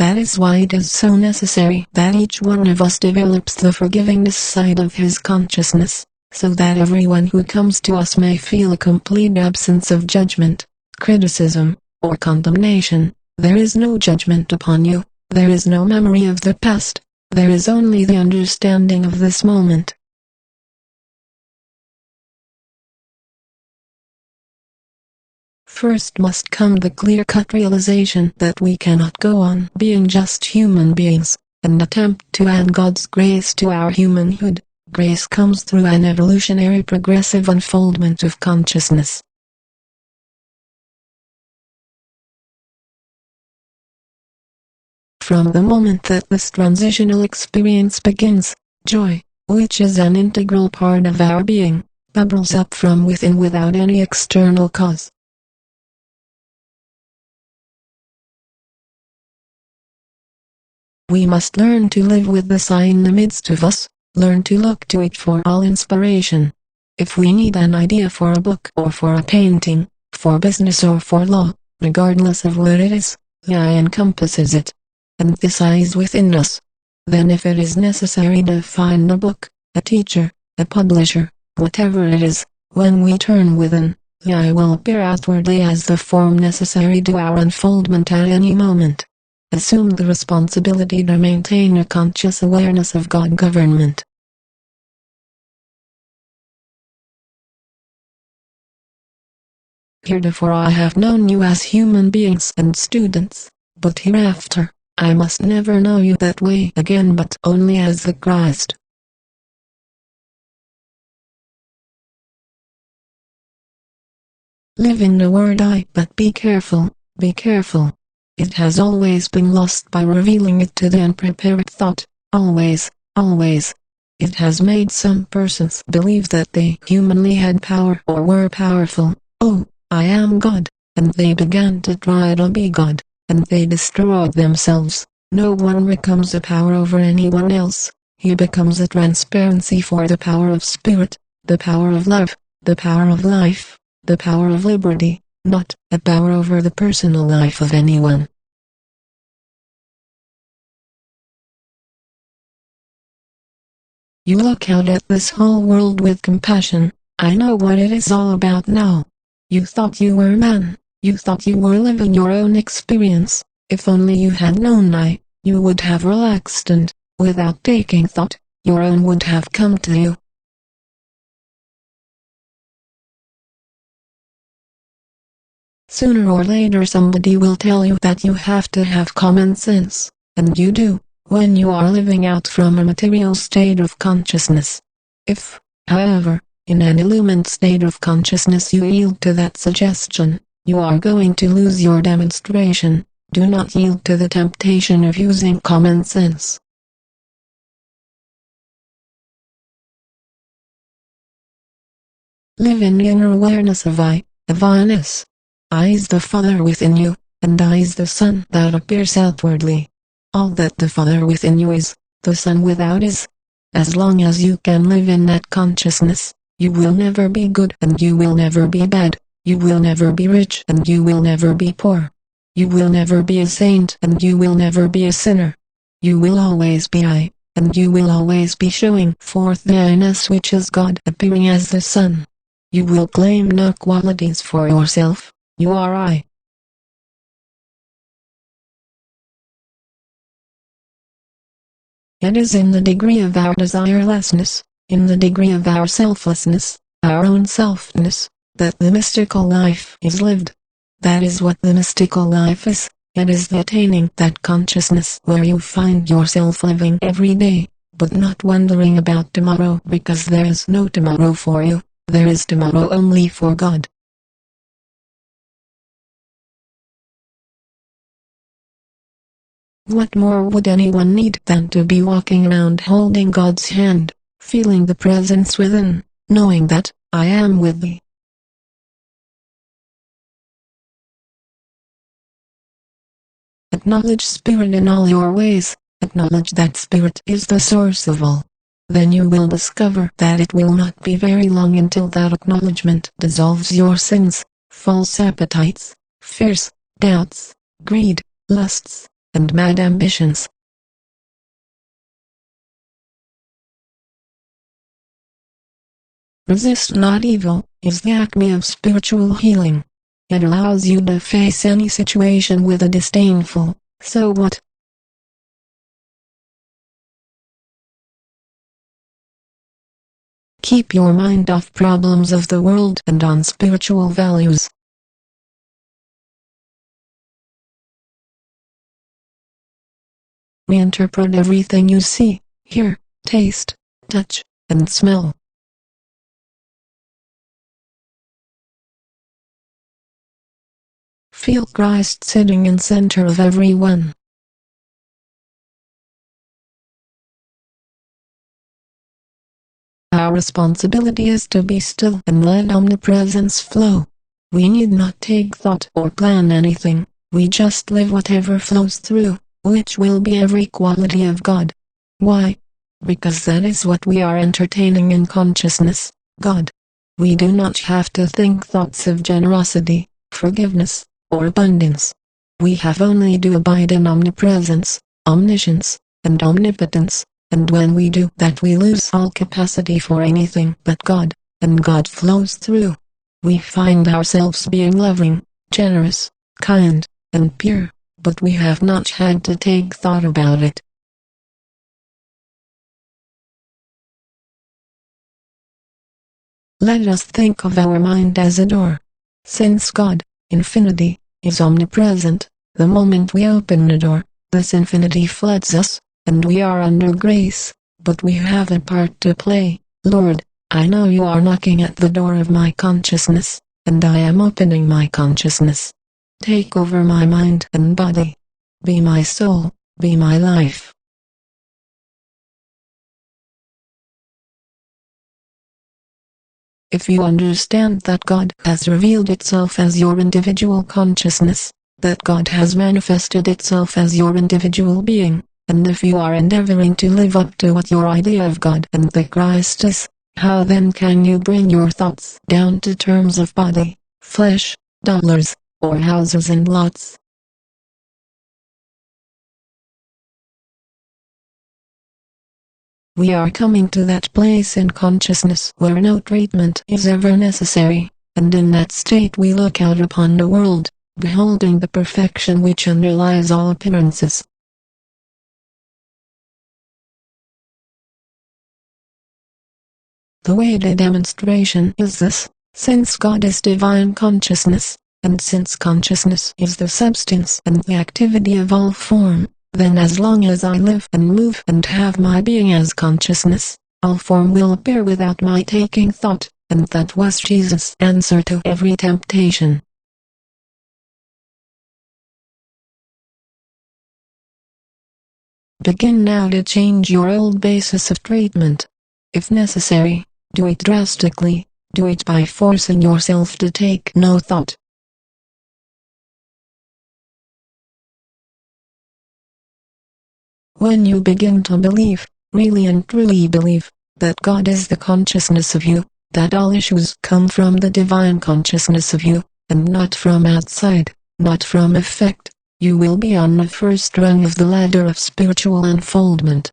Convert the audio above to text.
That is why it is so necessary that each one of us develops the forgivingness side of his consciousness, so that everyone who comes to us may feel a complete absence of judgment, criticism, or condemnation. There is no judgment upon you, there is no memory of the past, there is only the understanding of this moment. First must come the clear-cut realization that we cannot go on being just human beings, and attempt to add God's grace to our humanhood. Grace comes through an evolutionary progressive unfoldment of consciousness. From the moment that this transitional experience begins, joy, which is an integral part of our being, bubbles up from within without any external cause. We must learn to live with this eye in the midst of us, learn to look to it for all inspiration. If we need an idea for a book or for a painting, for business or for law, regardless of what it is, the eye encompasses it. And this eye is within us. Then if it is necessary to find a book, a teacher, a publisher, whatever it is, when we turn within, the eye will appear outwardly as the form necessary to our unfoldment at any moment. Assume the responsibility to maintain a conscious awareness of God government. Heretofore I have known you as human beings and students, but hereafter, I must never know you that way again but only as the Christ. Live in the word I, but be careful, be careful. It has always been lost by revealing it to the unprepared thought, always, always. It has made some persons believe that they humanly had power or were powerful. Oh, I am God, and they began to try to be God, and they destroyed themselves. No one becomes a power over anyone else, he becomes a transparency for the power of spirit, the power of love, the power of life, the power of liberty, not a power over the personal life of anyone. You look out at this whole world with compassion. I know what it is all about now. You thought you were man, you thought you were living your own experience. If only you had known you would have relaxed and, without taking thought, your own would have come to you. Sooner or later somebody will tell you that you have to have common sense, and you do, when you are living out from a material state of consciousness. If, however, in an illumined state of consciousness you yield to that suggestion, you are going to lose your demonstration. Do not yield to the temptation of using common sense. Live in the inner awareness of I, of I-ness. I is the Father within you, and I is the Son that appears outwardly. All that the Father within you is, the Son without is. As long as you can live in that consciousness, you will never be good and you will never be bad, you will never be rich and you will never be poor. You will never be a saint and you will never be a sinner. You will always be I, and you will always be showing forth the I-ness which is God appearing as the Son. You will claim no qualities for yourself, you are I. It is in the degree of our desirelessness, in the degree of our selflessness, our own selfness, that the mystical life is lived. That is what the mystical life is. It is the attaining that consciousness where you find yourself living every day, but not wondering about tomorrow because there is no tomorrow for you, there is tomorrow only for God. What more would anyone need than to be walking around holding God's hand, feeling the presence within, knowing that, I am with thee. Acknowledge Spirit in all your ways, acknowledge that Spirit is the source of all. Then you will discover that it will not be very long until that acknowledgement dissolves your sins, false appetites, fears, doubts, greed, lusts, and mad ambitions. Resist not evil is the acme of spiritual healing. It allows you to face any situation with a disdainful, "So what?" Keep your mind off problems of the world and on spiritual values. Reinterpret everything you see, hear, taste, touch, and smell. Feel Christ sitting in center of everyone. Our responsibility is to be still and let omnipresence flow. We need not take thought or plan anything, we just live whatever flows through, which will be every quality of God. Why? Because that is what we are entertaining in consciousness, God. We do not have to think thoughts of generosity, forgiveness, or abundance. We have only to abide in omnipresence, omniscience, and omnipotence, and when we do that we lose all capacity for anything but God, and God flows through. We find ourselves being loving, generous, kind, and pure, but we have not had to take thought about it. Let us think of our mind as a door. Since God, infinity, is omnipresent, the moment we open a door, this infinity floods us, and we are under grace, but we have a part to play. Lord, I know you are knocking at the door of my consciousness, and I am opening my consciousness. Take over my mind and body. Be my soul, be my life. If you understand that God has revealed itself as your individual consciousness, that God has manifested itself as your individual being, and if you are endeavoring to live up to what your idea of God and the Christ is, how then can you bring your thoughts down to terms of body, flesh, dollars, or houses and lots? We are coming to that place in consciousness where no treatment is ever necessary, and in that state we look out upon the world, beholding the perfection which underlies all appearances. The way to demonstration is this: since God is divine consciousness, and since consciousness is the substance and the activity of all form, then as long as I live and move and have my being as consciousness, all form will appear without my taking thought, and that was Jesus' answer to every temptation. Begin now to change your old basis of treatment. If necessary, do it drastically, do it by forcing yourself to take no thought. When you begin to believe, really and truly believe, that God is the consciousness of you, that all issues come from the divine consciousness of you, and not from outside, not from effect, you will be on the first rung of the ladder of spiritual unfoldment.